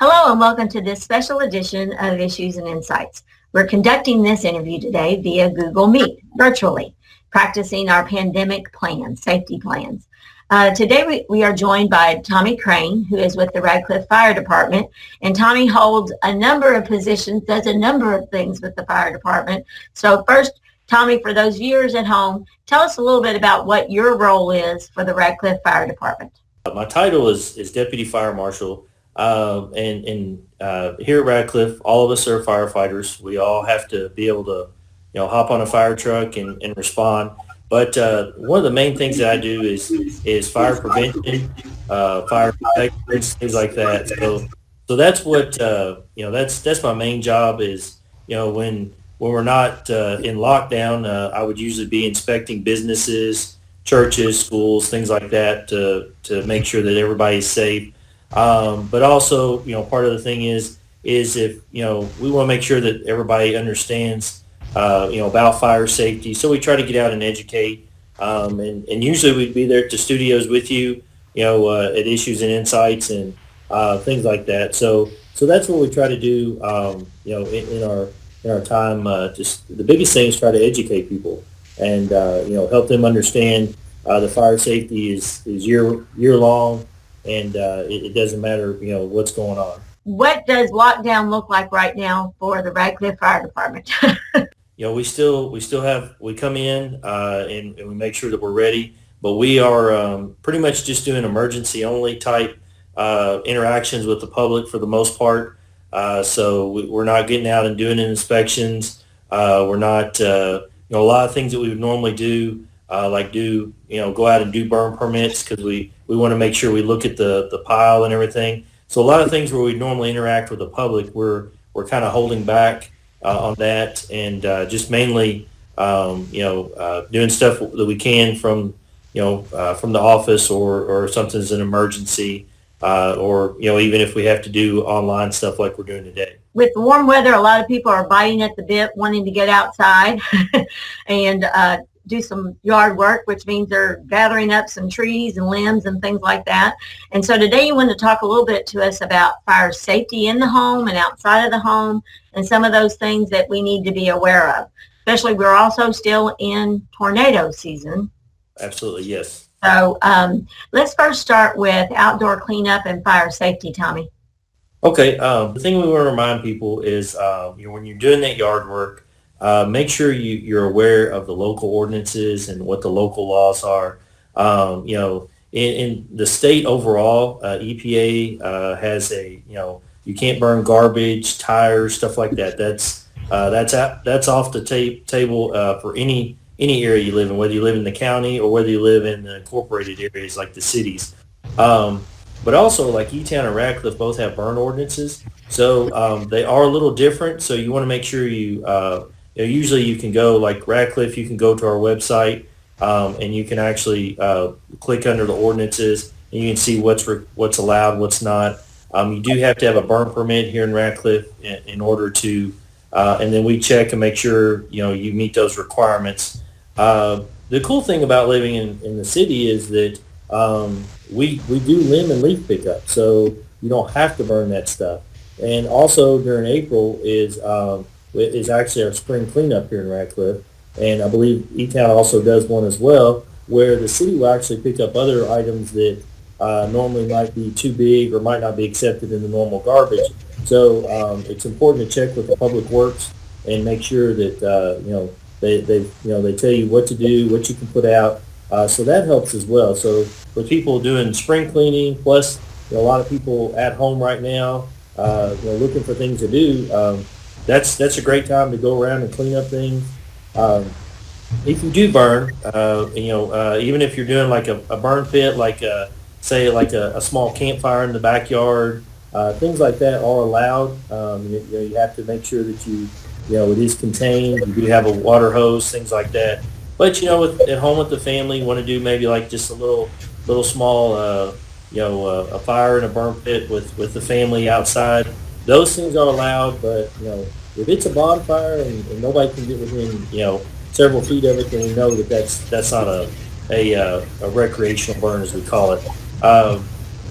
Hello and welcome to this special edition of Issues and Insights. We're conducting this interview today via Google Meet, virtually, practicing our pandemic plans, safety plans. Today we are joined by Tommy Crane, who is with the Radcliffe Fire Department, and Tommy holds a number of positions, does a number of things with the fire department. So first, Tommy, for those viewers at home, tell us a little bit about what your role is for the Radcliffe Fire Department. My title is Deputy Fire Marshal, and here at Radcliffe, all of us are firefighters. We all have to be able to, hop on a fire truck and respond. But one of the main things that I do is fire prevention, fire protection, things like that. So that's what that's my main job is. When we're not in lockdown, I would usually be inspecting businesses, churches, schools, things like that to make sure that everybody's safe. But also, part of the thing is if, we want to make sure that everybody understands, about fire safety. So we try to get out and educate. And usually we'd be there at the studios with you, at Issues and Insights and things like that. So that's what we try to do, in our time. Just the biggest thing is try to educate people and, help them understand the fire safety is year long. And it doesn't matter, what's going on. What does lockdown look like right now for the Radcliffe Fire Department? We come in and we make sure that we're ready, but we are pretty much just doing emergency only type interactions with the public for the most part. So we're not getting out and doing inspections. We're not, a lot of things that we would normally do, go out and do burn permits because we want to make sure we look at the pile and everything. So a lot of things where we normally interact with the public, we're kind of holding back on that and just mainly, doing stuff that we can from the office or something's an emergency or, even if we have to do online stuff like we're doing today. With the warm weather, a lot of people are biting at the bit, wanting to get outside and do some yard work, which means they're gathering up some trees and limbs and things like that. And so today you want to talk a little bit to us about fire safety in the home and outside of the home and some of those things that we need to be aware of. Especially we're also still in tornado season. Absolutely, yes. So let's first start with outdoor cleanup and fire safety, Tommy. Okay, the thing we want to remind people is when you're doing that yard work, make sure you're aware of the local ordinances and what the local laws are. In the state overall, EPA has you can't burn garbage, tires, stuff like that. That's off the table for any area you live in, whether you live in the county or whether you live in the incorporated areas like the cities. But also, like E-Town and Radcliffe both have burn ordinances, so they are a little different. So you want to make sure usually you can go, like Radcliffe, you can go to our website and you can actually click under the ordinances and you can see what's allowed, what's not. You do have to have a burn permit here in Radcliffe in order to, and then we check and make sure you meet those requirements. The cool thing about living in the city is that we do limb and leaf pickup, so you don't have to burn that stuff. And also during April is actually our spring cleanup here in Radcliffe, and I believe E-Town also does one as well, where the city will actually pick up other items that normally might be too big or might not be accepted in the normal garbage. So it's important to check with the Public Works and make sure that they tell you what to do, what you can put out. So that helps as well. So for people doing spring cleaning, plus a lot of people at home right now, looking for things to do. That's a great time to go around and clean up things. If you do burn, even if you're doing like a burn pit, like say a small campfire in the backyard, things like that are allowed. You have to make sure that it is contained. You do have a water hose, things like that. But at home with the family, you want to do maybe like just a little small, a fire in a burn pit with the family outside. Those things are allowed, but if it's a bonfire and nobody can get within several feet of it, then we know that's not a recreational burn, as we call it.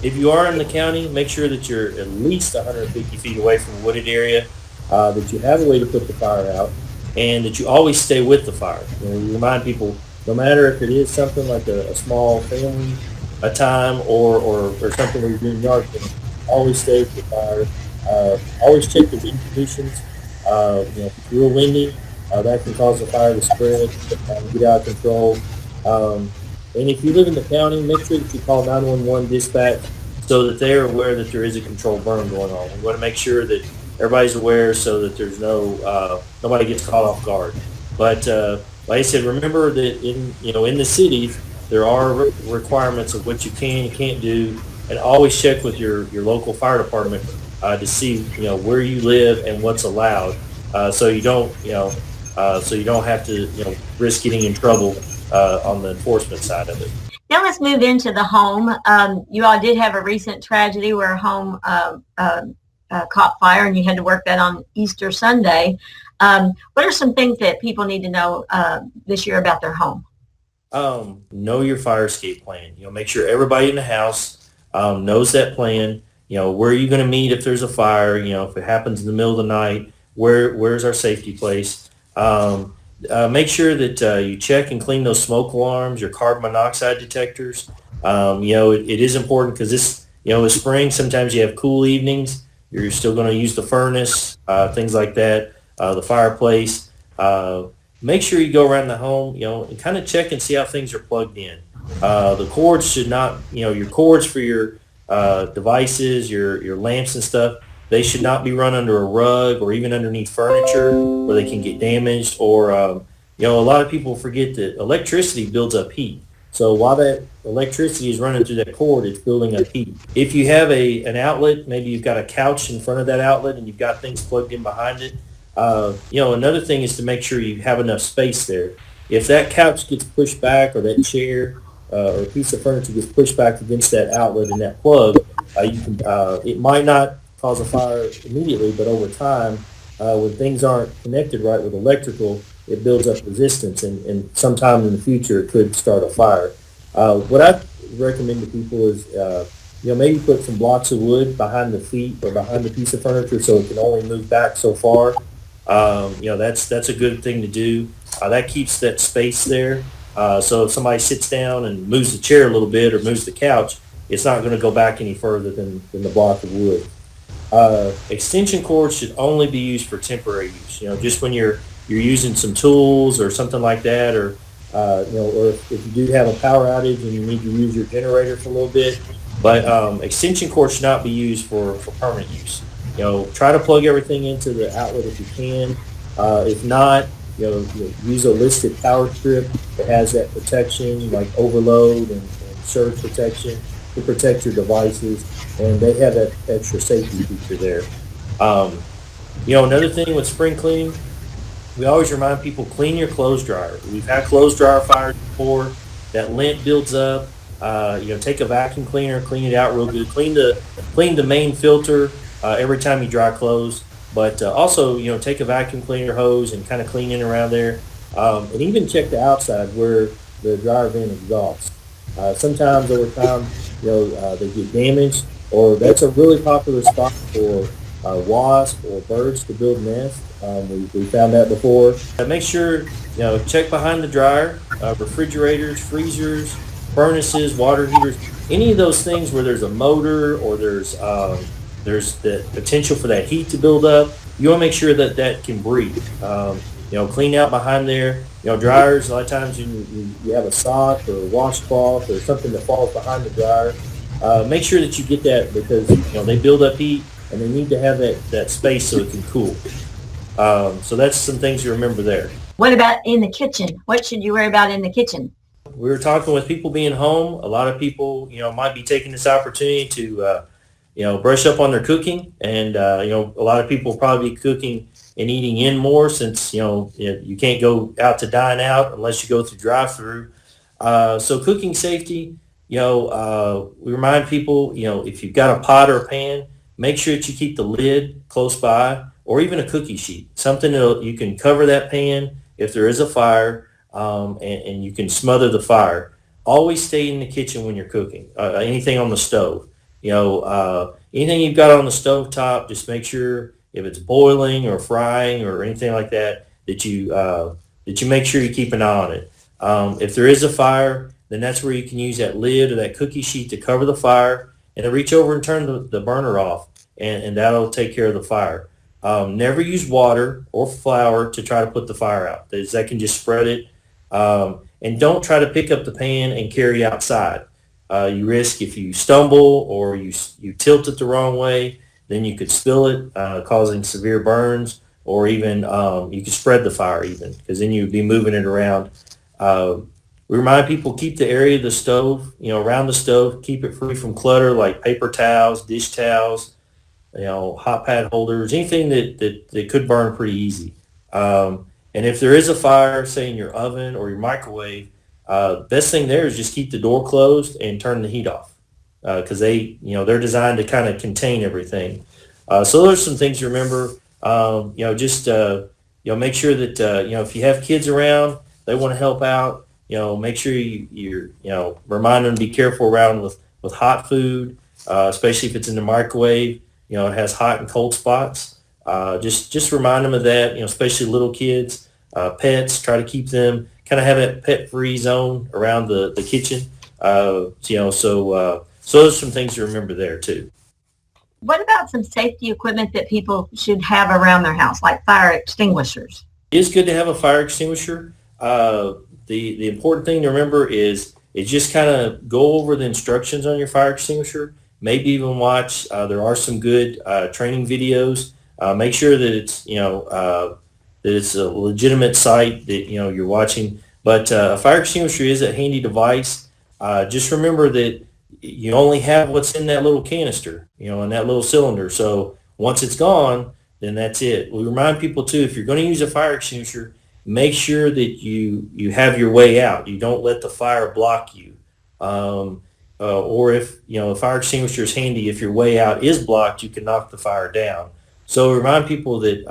If you are in the county, make sure that you're at least 150 feet away from a wooded area, that you have a way to put the fire out, and that you always stay with the fire. You remind people, no matter if it is something like a small family a time or something where you're doing yard cleaning, always stay with the fire. Always check the wind conditions. If it's real windy, that can cause the fire to spread and get out of control. And if you live in the county, make sure that you call 911 dispatch so that they're aware that there is a controlled burn going on. We want to make sure that everybody's aware so that there's nobody gets caught off guard. But like I said, remember that in the cities there are requirements of what you can and can't do, and always check with your local fire department to see where you live and what's allowed, so you don't have to risk getting in trouble on the enforcement side of it. Now let's move into the home. You all did have a recent tragedy where a home caught fire, and you had to work that on Easter Sunday. What are some things that people need to know this year about their home? Know your fire escape plan. Make sure everybody in the house knows that plan. Where are you going to meet if there's a fire? If it happens in the middle of the night, where's our safety place? Make sure that you check and clean those smoke alarms, your carbon monoxide detectors. It is important because it's spring. Sometimes you have cool evenings. You're still going to use the furnace, things like that, the fireplace. Make sure you go around the home, and kind of check and see how things are plugged in. The cords should not, your cords for your devices, your lamps and stuff, they should not be run under a rug or even underneath furniture where they can get damaged. Or, a lot of people forget that electricity builds up heat. So while that electricity is running through that cord, it's building up heat. If you have an outlet, maybe you've got a couch in front of that outlet and you've got things plugged in behind it. Another thing is to make sure you have enough space there. If that couch gets pushed back, or that chair or a piece of furniture gets pushed back against that outlet and that plug, it might not cause a fire immediately, but over time, when things aren't connected right with electrical, it builds up resistance, and sometime in the future it could start a fire. What I recommend to people is maybe put some blocks of wood behind the feet or behind the piece of furniture so it can only move back so far. That's a good thing to do. That keeps that space there. So if somebody sits down and moves the chair a little bit or moves the couch, it's not going to go back any further than the block of wood. Extension cords should only be used for temporary use. Just when you're using some tools or something like that, or if you do have a power outage and you need to use your generator for a little bit. But extension cords should not be used for permanent use. Try to plug everything into the outlet if you can. If not, use a listed power strip that has that protection, like overload and surge protection, to protect your devices, and they have that extra safety feature there. Another thing with spring cleaning, we always remind people, clean your clothes dryer. We've had clothes dryer fires before. That lint builds up. Take a vacuum cleaner, clean it out real good. Clean the main filter every time you dry clothes. But also, take a vacuum cleaner hose and kind of clean in around there. And even check the outside where the dryer vent exhausts. Sometimes over time, they get damaged, or that's a really popular spot for wasps or birds to build nests. We found that before. Make sure, check behind the dryer, refrigerators, freezers, furnaces, water heaters, any of those things where there's a motor or there's the potential for that heat to build up. You want to make sure that can breathe. Clean out behind there. Dryers, a lot of times you have a sock or a washcloth or something that falls behind the dryer. Make sure that you get that, because they build up heat and they need to have that space so it can cool. So that's some things to remember there. What about in the kitchen? What should you worry about in the kitchen? We were talking with people being home. A lot of people, might be taking this opportunity to, brush up on their cooking. And, a lot of people will probably be cooking and eating in more, since, you can't go out to dine out unless you go through drive-through. So cooking safety, we remind people, if you've got a pot or a pan, make sure that you keep the lid close by, or even a cookie sheet, something that you can cover that pan if there is a fire, and you can smother the fire. Always stay in the kitchen when you're cooking, anything on the stove. Anything you've got on the stovetop, just make sure if it's boiling or frying or anything like that, that you make sure you keep an eye on it. If there is a fire, then that's where you can use that lid or that cookie sheet to cover the fire, and then reach over and turn the burner off, and that'll take care of the fire. Never use water or flour to try to put the fire out. That can just spread it. And don't try to pick up the pan and carry it outside. You risk, if you stumble or you tilt it the wrong way, then you could spill it, causing severe burns, or even you could spread the fire even, because then you'd be moving it around. We remind people, keep the area of the stove, around the stove, keep it free from clutter like paper towels, dish towels, hot pad holders, anything that could burn pretty easy. And if there is a fire, say in your oven or your microwave, best thing there is just keep the door closed and turn the heat off, because they're designed to kind of contain everything. So those are some things to remember. Make sure that if you have kids around, they want to help out. Make sure you're remind them to be careful around with hot food, especially if it's in the microwave. It has hot and cold spots. Just remind them of that. Especially little kids, pets. Try to keep them, kind of have that pet-free zone around the kitchen. So those are some things to remember there too. What about some safety equipment that people should have around their house, like fire extinguishers? It is good to have a fire extinguisher. The important thing to remember is just kind of go over the instructions on your fire extinguisher. Maybe even watch. There are some good training videos. Make sure that it's a legitimate site that you're watching. But a fire extinguisher is a handy device. Just remember that you only have what's in that little canister, in that little cylinder. So once it's gone, then that's it. We remind people too, if you're going to use a fire extinguisher, make sure that you have your way out. You don't let the fire block you. Or if, a fire extinguisher is handy, if your way out is blocked, you can knock the fire down. So remind people that,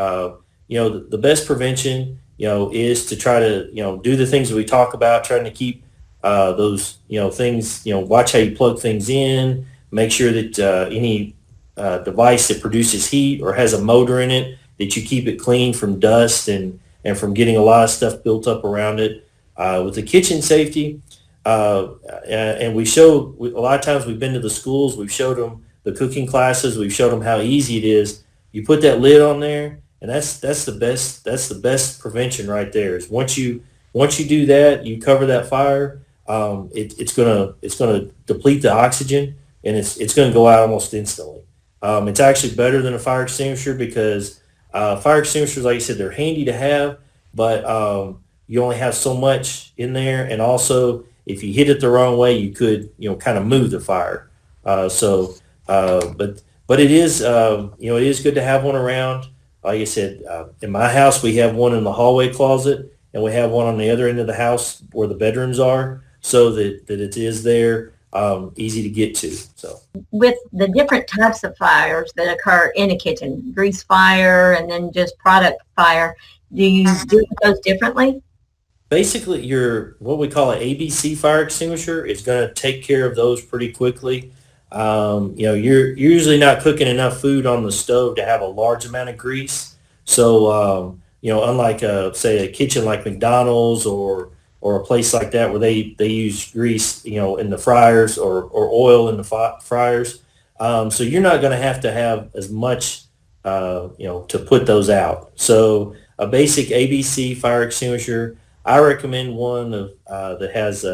the best prevention, is to try to, do the things that we talk about, trying to keep those, things, watch how you plug things in, make sure that any device that produces heat or has a motor in it, that you keep it clean from dust and from getting a lot of stuff built up around it. With the kitchen safety, and we show, a lot of times we've been to the schools, we've showed them the cooking classes, we've showed them how easy it is. You put that lid on there, and that's the best prevention right there. Is once you do that, you cover that fire, it's gonna deplete the oxygen, and it's gonna go out almost instantly. It's actually better than a fire extinguisher, because fire extinguishers, like I said, they're handy to have, but you only have so much in there, and also if you hit it the wrong way, you could kind of move the fire. But it is it is good to have one around. Like I said, in my house we have one in the hallway closet, and we have one on the other end of the house where the bedrooms are, so that it is there, easy to get to. So with the different types of fires that occur in a kitchen, grease fire and then just product fire, do you do those differently? Basically, what we call an ABC fire extinguisher is going to take care of those pretty quickly. You're usually not cooking enough food on the stove to have a large amount of grease. So, unlike say a kitchen like McDonald's or a place like that where they use grease, in the fryers or oil in the fryers. So you're not going to have as much, to put those out. So a basic ABC fire extinguisher, I recommend one that has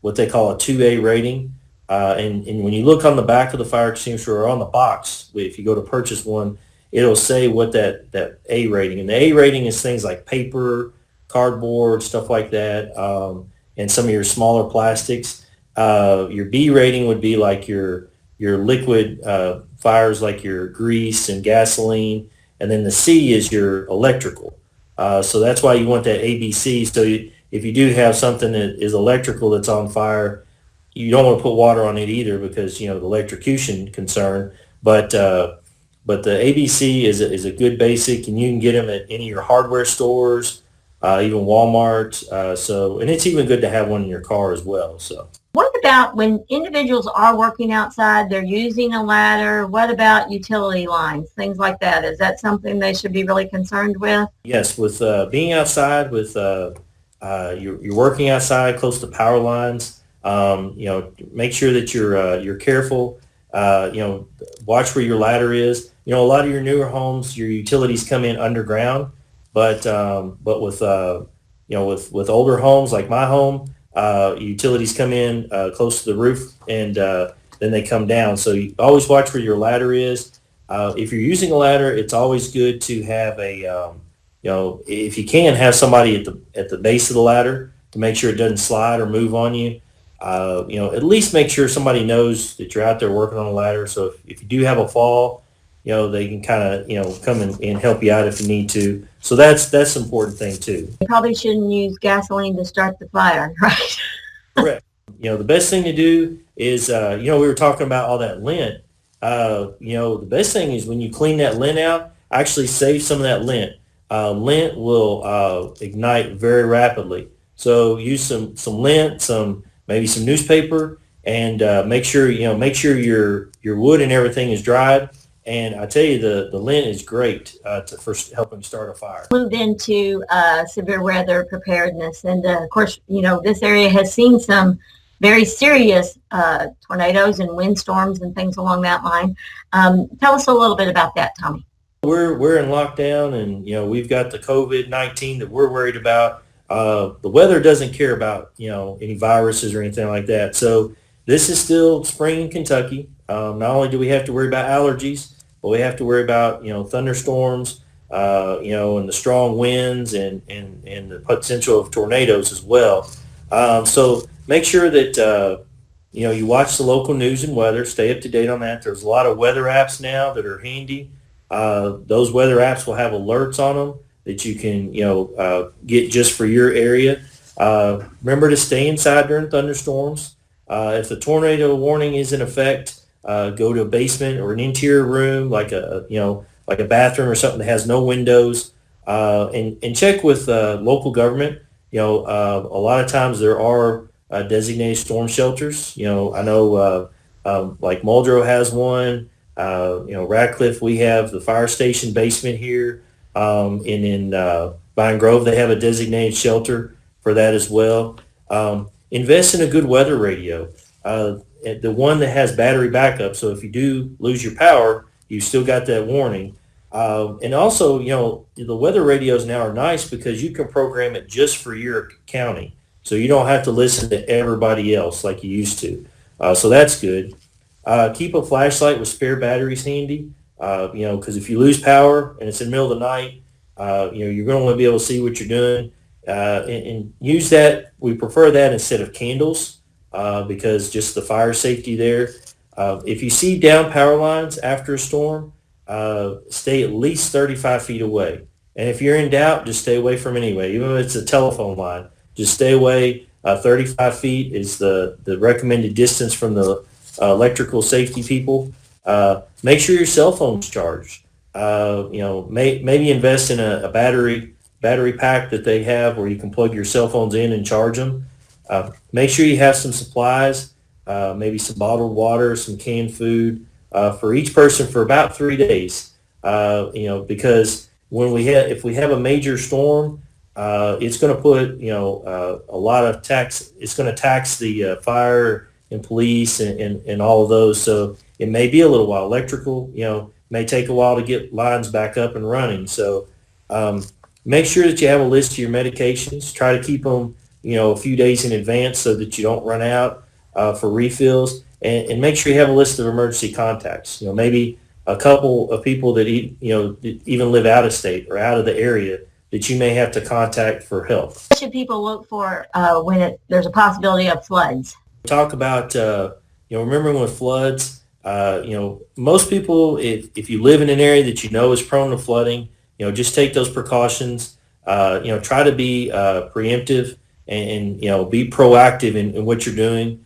what they call a 2A rating. And when you look on the back of the fire extinguisher or on the box, if you go to purchase one, it'll say what that A rating. And the A rating is things like paper, cardboard, stuff like that, and some of your smaller plastics. Your B rating would be like your liquid fires, like your grease and gasoline. And then the C is your electrical. So that's why you want that ABC. So if you do have something that is electrical that's on fire, you don't want to put water on it either, because the electrocution concern. But the ABC is a good basic, and you can get them at any of your hardware stores, even Walmart. And it's even good to have one in your car as well. So what about when individuals are working outside, they're using a ladder? What about utility lines, things like that? Is that something they should be really concerned with? Yes, with being outside, with you're working outside close to power lines. Make sure that you're careful. Watch where your ladder is. A lot of your newer homes, your utilities come in underground, but with older homes like my home, utilities come in close to the roof, and then they come down. So you always watch where your ladder is. If you're using a ladder, it's always good to have if you can, have somebody at the base of the ladder to make sure it doesn't slide or move on you. At least make sure somebody knows that you're out there working on a ladder. So if you do have a fall, they can kind of, come and help you out if you need to. So that's an important thing too. You probably shouldn't use gasoline to start the fire, right? Correct. The best thing to do is, we were talking about all that lint. The best thing is when you clean that lint out, actually save some of that lint. Lint will ignite very rapidly. So use some lint, maybe some newspaper, and make sure your wood and everything is dried. And I tell you, the lint is great for helping start a fire. Moved into severe weather preparedness, and of course, this area has seen some very serious tornadoes and windstorms and things along that line. Tell us a little bit about that, Tommy. We're in lockdown, and we've got the COVID-19 that we're worried about. The weather doesn't care about any viruses or anything like that. So this is still spring in Kentucky. Not only do we have to worry about allergies, but we have to worry about thunderstorms, and the strong winds and the potential of tornadoes as well. So make sure that you watch the local news and weather. Stay up to date on that. There's a lot of weather apps now that are handy. Those weather apps will have alerts on them that you can get just for your area. Remember to stay inside during thunderstorms. If the tornado warning is in effect, go to a basement or an interior room like a bathroom or something that has no windows, and check with local government. A lot of times there are designated storm shelters. I know like Muldrow has one. Radcliffe, we have the fire station basement here, and in Vine Grove they have a designated shelter for that as well. Invest in a good weather radio. The one that has battery backup, so if you do lose your power, you still got that warning. And also, the weather radios now are nice because you can program it just for your county, so you don't have to listen to everybody else like you used to. So that's good. Keep a flashlight with spare batteries handy, because if you lose power and it's in the middle of the night, you're going to want to be able to see what you're doing. And use that. We prefer that instead of candles. Because just the fire safety there. If you see down power lines after a storm, stay at least 35 feet away. And if you're in doubt, just stay away from it anyway. Even if it's a telephone line, just stay away. 35 feet is the recommended distance from the electrical safety people. Make sure your cell phone's charged. Maybe invest in a battery pack that they have where you can plug your cell phones in and charge them. Make sure you have some supplies, maybe some bottled water, some canned food for each person for about 3 days. Because if we have a major storm, it's going to put a lot of tax. It's going to tax the fire and police and all of those. So it may be a little while. Electrical, may take a while to get lines back up and running. So make sure that you have a list of your medications. Try to keep them a few days in advance so that you don't run out for refills, and make sure you have a list of emergency contacts. Maybe a couple of people that even live out of state or out of the area that you may have to contact for help. What should people look for when there's a possibility of floods? Talk about remembering with floods. Most people, if you live in an area that is prone to flooding, just take those precautions. Try to be preemptive. And be proactive in what you're doing.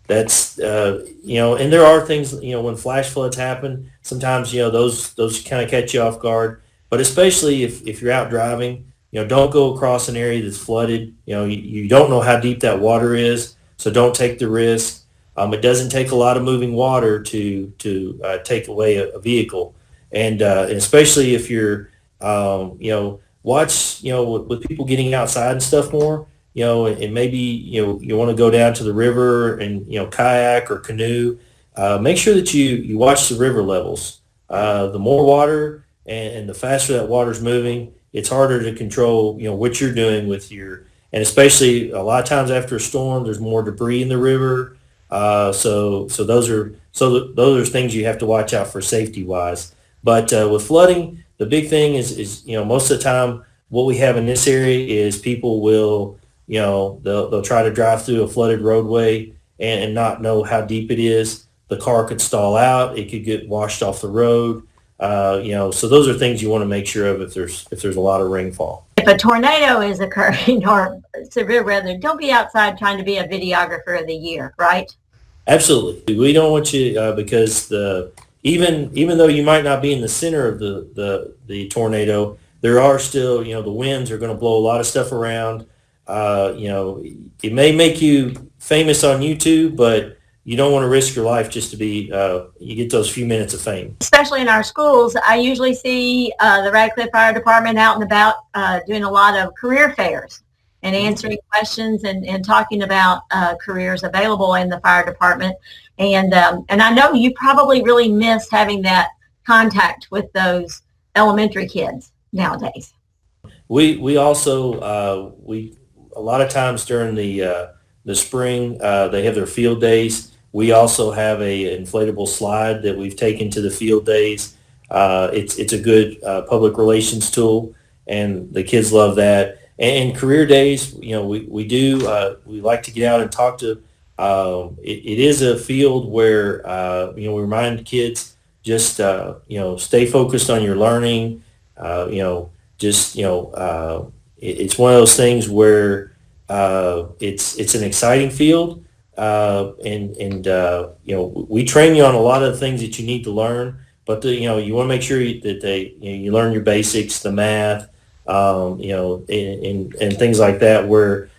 That's and there are things when flash floods happen. Sometimes those kind of catch you off guard. But especially if you're out driving, don't go across an area that's flooded. You don't know how deep that water is, so don't take the risk. It doesn't take a lot of moving water to take away a vehicle, and especially if you're, watch, with people getting outside and stuff more, and maybe, you want to go down to the river and, kayak or canoe. Make sure that you watch the river levels. The more water and the faster that water's moving, it's harder to control, what you're doing with and especially a lot of times after a storm, there's more debris in the river. So those are things you have to watch out for safety wise. But with flooding, the big thing is most of the time what we have in this area is people will, they'll try to drive through a flooded roadway and not know how deep it is. The car could stall out. It could get washed off the road. So those are things you want to make sure of if there's a lot of rainfall. If a tornado is occurring or severe weather, don't be outside trying to be a videographer of the year, right? Absolutely. We don't want you because even though you might not be in the center of the tornado, there are still, the winds are going to blow a lot of stuff around. It may make you famous on YouTube, but you don't want to risk your life just to be, you get those few minutes of fame. Especially in our schools, I usually see the Radcliffe Fire Department out and about doing a lot of career fairs and answering questions and talking about careers available in the fire department. And I know you probably really miss having that contact with those elementary kids nowadays. We also, a lot of times during the spring, they have their field days. We also have a inflatable slide that we've taken to the field days. It's a good public relations tool, and the kids love that. And career days, we like to get out and talk to. It is a field where we remind kids just stay focused on your learning. It's one of those things where it's an exciting field. We train you on a lot of the things that you need to learn, but you want to make sure that you learn your basics, the math, and things like that, where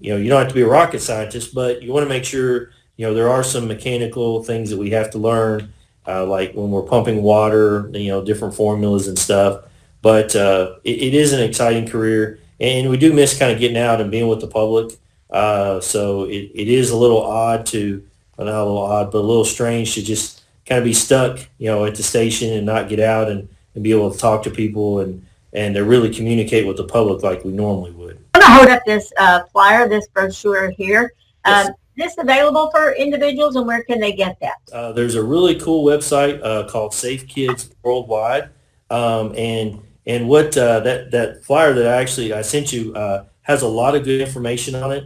you don't have to be a rocket scientist, but you want to make sure there are some mechanical things that we have to learn, like when we're pumping water, different formulas and stuff. But it is an exciting career, and we do miss kind of getting out and being with the public. So it is a little odd not a little odd, but a little strange to just kind of be stuck, at the station and not get out and be able to talk to people and to really communicate with the public like we normally would. I'm going to hold up this flyer, this brochure here. Yes. Is this available for individuals, and where can they get that? There's a really cool website called Safe Kids Worldwide, and what that flyer that I sent you has a lot of good information on it.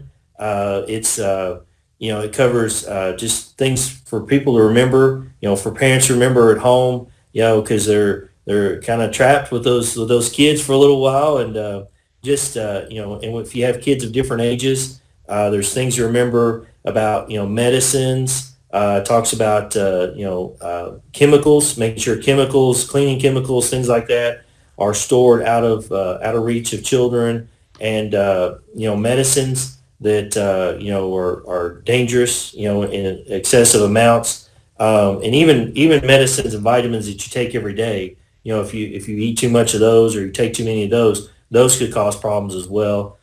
It covers just things for people to remember, for parents to remember at home, because they're kind of trapped with those kids for a little while, and and if you have kids of different ages, there's things to remember about, medicines. Talks about chemicals, making sure chemicals, cleaning chemicals, things like that are stored out of reach of children, and medicines that are dangerous, in excessive amounts, and even medicines and vitamins that you take every day. If you eat too much of those or you take too many of those could cause problems as well.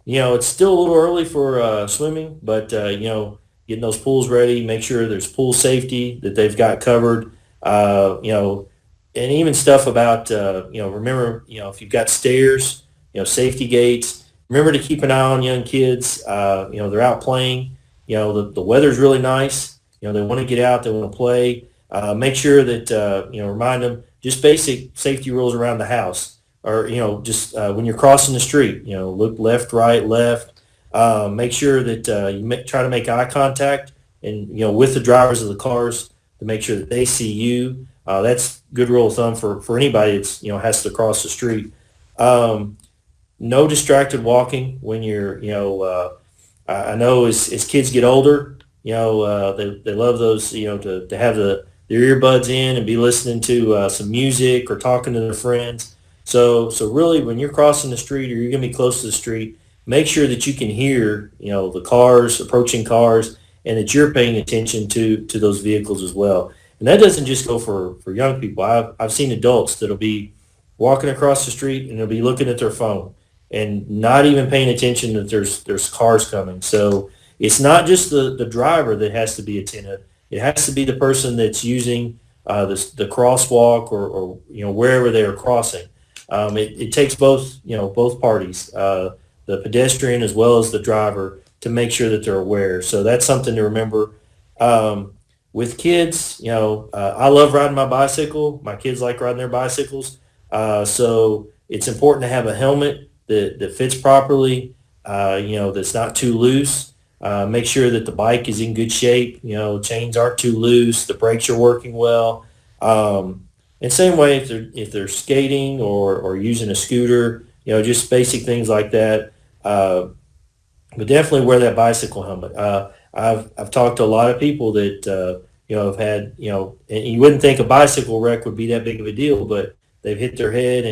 It's still a little early for swimming, but getting those pools ready, make sure there's pool safety that they've got covered. And even stuff about remember, if you've got stairs, safety gates. Remember to keep an eye on young kids. They're out playing. The weather's really nice. They want to get out. They want to play. Make sure that remind them just basic safety rules around the house, or just when you're crossing the street, look left, right, left. Make sure that you try to make eye contact, and with the drivers of the cars to make sure that they see you. That's good rule of thumb for anybody that's has to cross the street. No distracted walking when you're I know as kids get older, they love those to have their earbuds in and be listening to some music or talking to their friends. So really, when you're crossing the street or you're going to be close to the street, make sure that you can hear, the cars, approaching cars, and that you're paying attention to those vehicles as well. And that doesn't just go for young people. I've seen adults that'll be walking across the street and they'll be looking at their phone and not even paying attention that there's cars coming. So it's not just the driver that has to be attentive. It has to be the person that's using the crosswalk or wherever they are crossing. It takes both parties, the pedestrian as well as the driver, to make sure that they're aware. So that's something to remember. With kids, I love riding my bicycle. My kids like riding their bicycles. So it's important to have a helmet that fits properly, that's not too loose. Make sure that the bike is in good shape. Chains aren't too loose. The brakes are working well. And same way if they're skating or using a scooter, just basic things like that. But definitely wear that bicycle helmet. I've talked to a lot of people that have had and you wouldn't think a bicycle wreck would be that big of a deal, but they've hit their head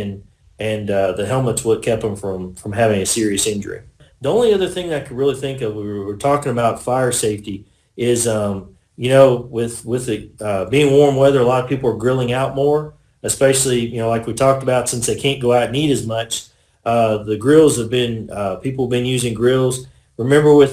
and the helmet's what kept them from having a serious injury. The only other thing that I could really think of, we were talking about fire safety, is with it being warm weather, a lot of people are grilling out more, especially like we talked about, since they can't go out and eat as much. The grills have been people have been using grills. Remember,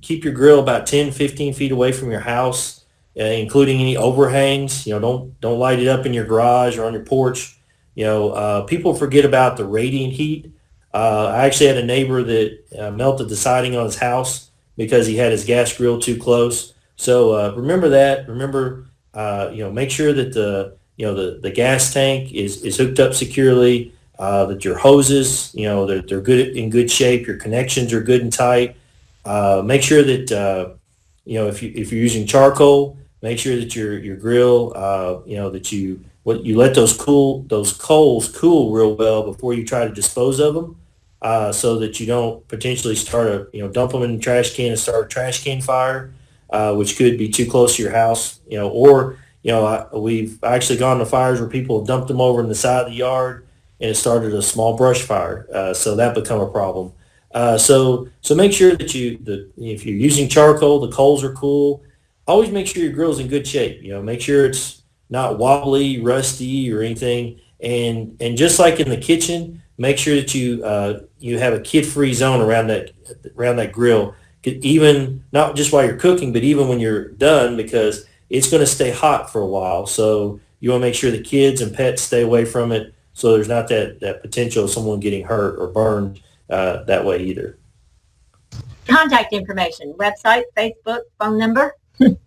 keep your grill about 10, 15 feet away from your house, including any overhangs. Don't light it up in your garage or on your porch. People forget about the radiant heat. I actually had a neighbor that melted the siding on his house because he had his gas grill too close. So remember that. Remember, make sure that the gas tank is hooked up securely. That your hoses, they're in good shape. Your connections are good and tight. Make sure that if you're using charcoal, make sure that your grill, that you let those coals cool real well before you try to dispose of them, so that you don't potentially start dump them in the trash can and start a trash can fire, which could be too close to your house, or we've actually gone to fires where people have dumped them over in the side of the yard and it started a small brush fire, so that become a problem. So make sure that if you're using charcoal, the coals are cool. Always make sure your grill's in good shape. Make sure it's not wobbly, rusty, or anything. And just like in the kitchen, make sure that you have a kid-free zone around that grill. Even not just while you're cooking, but even when you're done, because it's going to stay hot for a while. So you want to make sure the kids and pets stay away from it, so there's not that potential of someone getting hurt or burned that way either. Contact information, website, Facebook, phone number. Cliff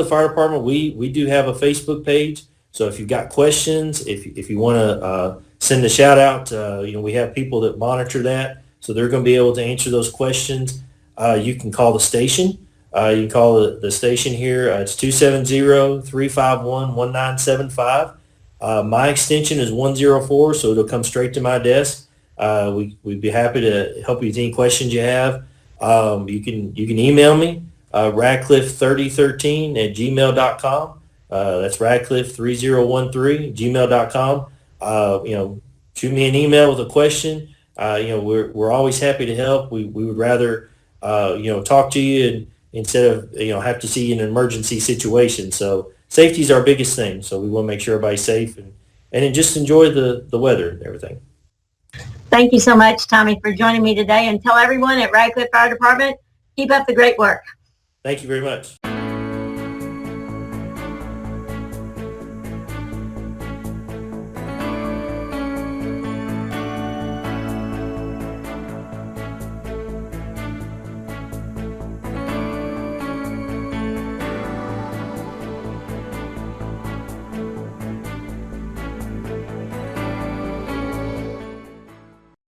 Fire Department, we do have a Facebook page. So if you've got questions, if you want to send a shout out, we have people that monitor that, so they're going to be able to answer those questions. You can call the station. You can call the station here. It's 270-351-1975. My extension is 104, so it'll come straight to my desk. We'd be happy to help you with any questions you have. You can email me, radcliffe3013@gmail.com. That's radcliffe3013@gmail.com. Shoot me an email with a question. We're always happy to help. We would rather talk to you instead of have to see you in an emergency situation. So safety is our biggest thing. So we want to make sure everybody's safe and just enjoy the weather and everything. Thank you so much, Tommy, for joining me today, and tell everyone at Radcliffe Fire Department, keep up the great work. Thank you very much.